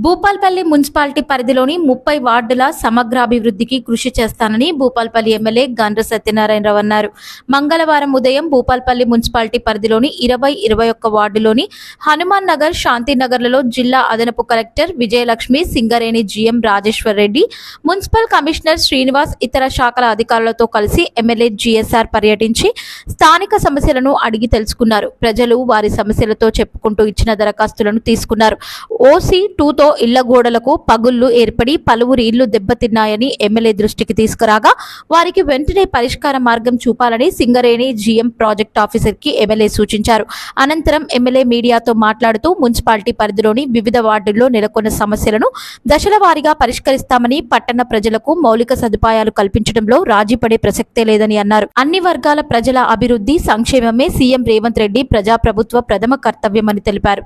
Bhupalpally municipality పరిధిలోని 30 వార్డుల సమగ్రాభివృద్ధికి కృషి చేస్తానని భూపాల్పల్లి ఎమ్మెల్యే గండ్ర సత్యనారాయణరావు అన్నారు. మంగళవారం ఉదయం భూపాల్పల్లి మున్సిపాలిటీ పరిధిలోని 20-21 వార్డులోని హనుమాన్ నగర్, శాంతినగర్లలో జిల్లా అదనపు collector Vijayalakshmi, Singareni GM Rajeshwar Reddy, municipal commissioner Srinivas, ఇతర శాఖల అధికారులతో కలిసి ఎమ్మెల్యే జీఎస్ఆర్ పర్యటించి స్థానిక సమస్యలను అడిగి తెలుసుకున్నారు. ప్రజలు వారి సమస్యలతో చెప్పుకుంటూ ఇచ్చిన దరఖాస్తులను తీసుకున్నారు. ఓసీ 2తో ఇళ్ల గోడలకు పగుళ్లు ఏర్పడి పలువురు ఇళ్లు దెబ్బతిన్నాయని ఎమ్మెల్యే దృష్టికి తీసుకురాగా వారికి వెంటనే పరిష్కార మార్గం చూపాలని సింగరేణి జీఎం ప్రాజెక్ట్ ఆఫీసర్ కి ఎమ్మెల్యే సూచించారు. అనంతరం ఎమ్మెల్యే మీడియాతో మాట్లాడుతూ మున్సిపాలిటీ పరిధిలోని వివిధ వార్డుల్లో నెలకొన్న సమస్యలను దశల వారీగా పరిష్కరిస్తామని, పట్టణ ప్రజలకు మౌలిక సదుపాయాలు కల్పించడంలో రాజీ పడే ప్రసక్తే లేదని అన్నారు. అన్ని వర్గాల ప్రజల అభివృద్ధి, సంక్షేమమే సీఎం రేవంత్ రెడ్డి ప్రజాప్రభుత్వ ప్రథమ కర్తవ్యమని తెలిపారు.